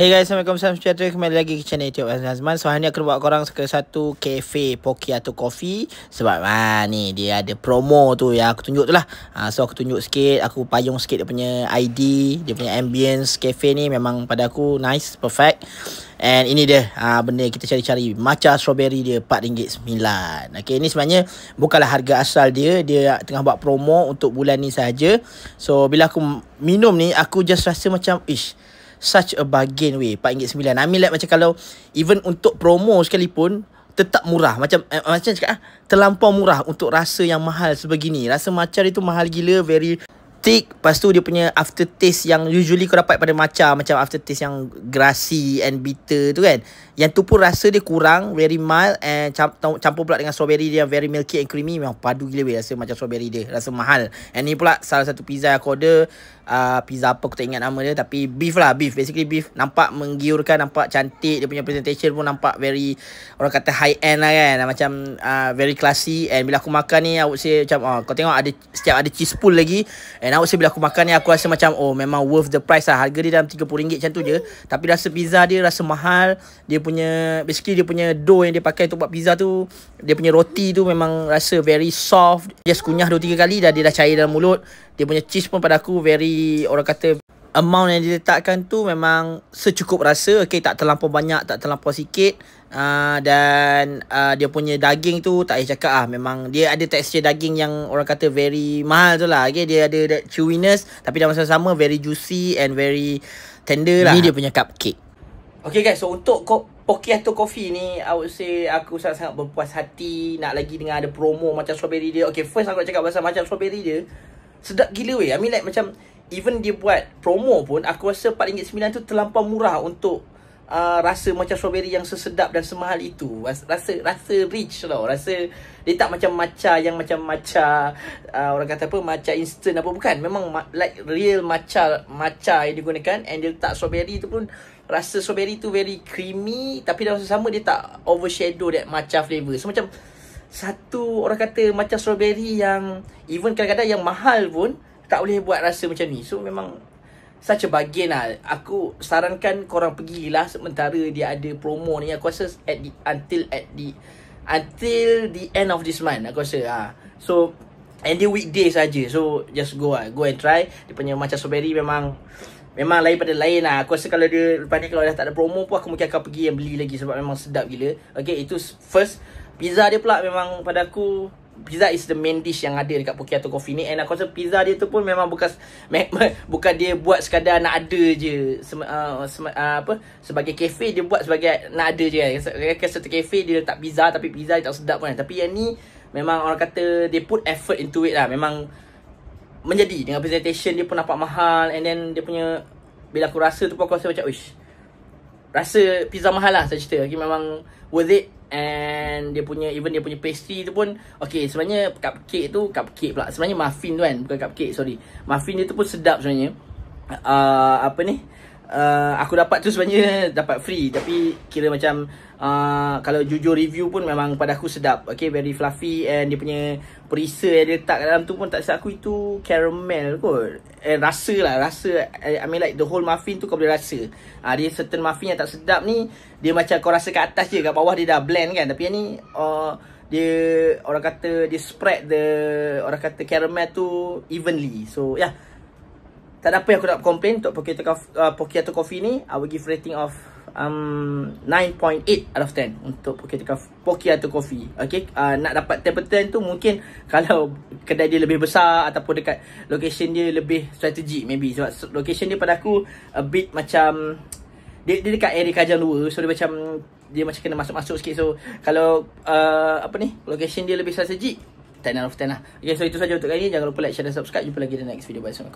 Hey guys, Assalamualaikum, salam sejahtera. Kembali lagi ke channel YouTube Azman. So hari ni aku nak bawa korang ke satu cafe Pokiato Coffee. Sebab ni dia ada promo tu yang aku tunjuk tu lah. So aku tunjuk sikit, aku payung sikit dia punya ID, dia punya ambience cafe ni memang pada aku nice, perfect. And ini dia benda yang kita cari-cari, matcha strawberry dia RM4.9. Okay, ni sebenarnya bukanlah harga asal dia. Dia tengah buat promo untuk bulan ni saja. So bila aku minum ni, aku just rasa macam such a bargain weh, RM4.9. I mean like macam kalau even untuk promo sekalipun tetap murah. Macam cakap terlampau murah untuk rasa yang mahal sebegini. Rasa matcha dia tu mahal gila, very thick. Lepas tu dia punya aftertaste yang usually kau dapat pada matcha, macam aftertaste yang grassy and bitter tu kan. Yang tu pun rasa dia kurang, very mild. And campur pula dengan strawberry dia very milky and creamy. Memang padu gila weh rasa macam strawberry dia, rasa mahal. And ni pula salah satu pizza yang aku order. Pizza apa aku tak ingat nama dia, tapi beef lah, beef, basically beef. Nampak menggiurkan, nampak cantik. Dia punya presentation pun nampak very, orang kata high end lah kan. Macam very classy. And bila aku makan ni, I would say macam kau tengok ada setiap ada cheese pool lagi. And I would say bila aku makan ni, aku rasa macam memang worth the price lah. Harga dia dalam RM30 macam tu je. Tapi rasa pizza dia rasa mahal. Dia punya, basically dia punya dough yang dia pakai untuk buat pizza tu, dia punya roti tu memang rasa very soft. Just kunyah 2-3 kali dia dah cair dalam mulut. Dia punya cheese pun pada aku very, orang kata amount yang diletakkan tu memang secukup rasa. Okay, tak terlampau banyak, tak terlampau sikit. Dan dia punya daging tu tak payah cakap memang dia ada tekstur daging yang orang kata very mahal tu lah. Okay, dia ada that chewiness tapi dalam masa sama very juicy and very tender lah. Ni dia punya cupcake. Okay guys, so untuk Pokiato Coffee ni, I would say aku sangat-sangat berpuas hati. Nak lagi dengan ada promo macam strawberry dia. Okay, first aku nak cakap pasal macam strawberry dia sedap gila weh. I mean like macam even dia buat promo pun, aku rasa RM4.9 tu terlampau murah untuk rasa macam strawberry yang sesedap dan semahal itu. Rasa rich tau. Rasa dia tak macam matcha yang macam matcha orang kata apa, matcha instant apa, bukan. Memang like real matcha yang digunakan. And dia letak strawberry tu pun, rasa strawberry tu very creamy, tapi dalam masa sama dia tak overshadow that matcha flavour. So macam satu, orang kata matcha strawberry yang even kadang-kadang yang mahal pun tak boleh buat rasa macam ni. So memang such a bargain lah. Aku sarankan korang pergilah sementara dia ada promo ni. Aku rasa until the end of this month aku rasa. So and dia weekday saja. So just go and try. Dia punya matcha strawberry memang lain pada lain lah. Aku rasa kalau dia lepas ni kalau dah tak ada promo pun, aku mungkin akan pergi and beli lagi sebab memang sedap gila. Okay, itu first. Pizza dia pula memang pada aku, pizza is the main dish yang ada dekat Pokiato Coffee ni. And aku rasa pizza dia tu pun memang bukan dia buat sekadar nak ada je sebagai cafe. Dia buat sebagai nak ada je kan. Satu cafe dia letak pizza, tapi pizza dia tak sedap kan. Tapi yang ni memang orang kata they put effort into it lah. Memang menjadi dengan presentation dia pun nampak mahal. And then dia punya, bila aku rasa tu pun aku rasa macam rasa pizza mahal lah saya cerita. Okay, memang worth it. And dia punya, even dia punya pastry tu pun okay. Sebenarnya cupcake pula, sebenarnya muffin tu kan, bukan cupcake, sorry. Muffin dia tu pun sedap sebenarnya. Aku dapat tu sebenarnya dapat free, tapi kira macam kalau jujur review pun memang pada aku sedap. Okay, very fluffy. And dia punya perisa yang dia letak kat dalam tu pun tak silap aku itu caramel kot. Rasa I mean like the whole muffin tu kau boleh rasa. Dia certain muffin yang tak sedap ni, dia macam kau rasa kat atas je, kat bawah dia dah blend kan. Tapi yang ni dia, orang kata dia spread the, orang kata caramel tu evenly. So yeah, tak ada apa yang aku nak complain untuk Pokiato Coffee ni. I will give rating of 9.8 out of 10 untuk Pokiato Coffee. Okay, nak dapat 10% tu mungkin kalau kedai dia lebih besar ataupun dekat location dia lebih strategik maybe. Sebab location dia pada aku a bit macam dia dekat area Kajang 2. So dia macam kena masuk-masuk sikit. So kalau location dia lebih strategik, 10 out of 10 lah. Okay, so itu saja untuk kali ni. Jangan lupa like, share dan subscribe. Jumpa lagi di next video. Bye.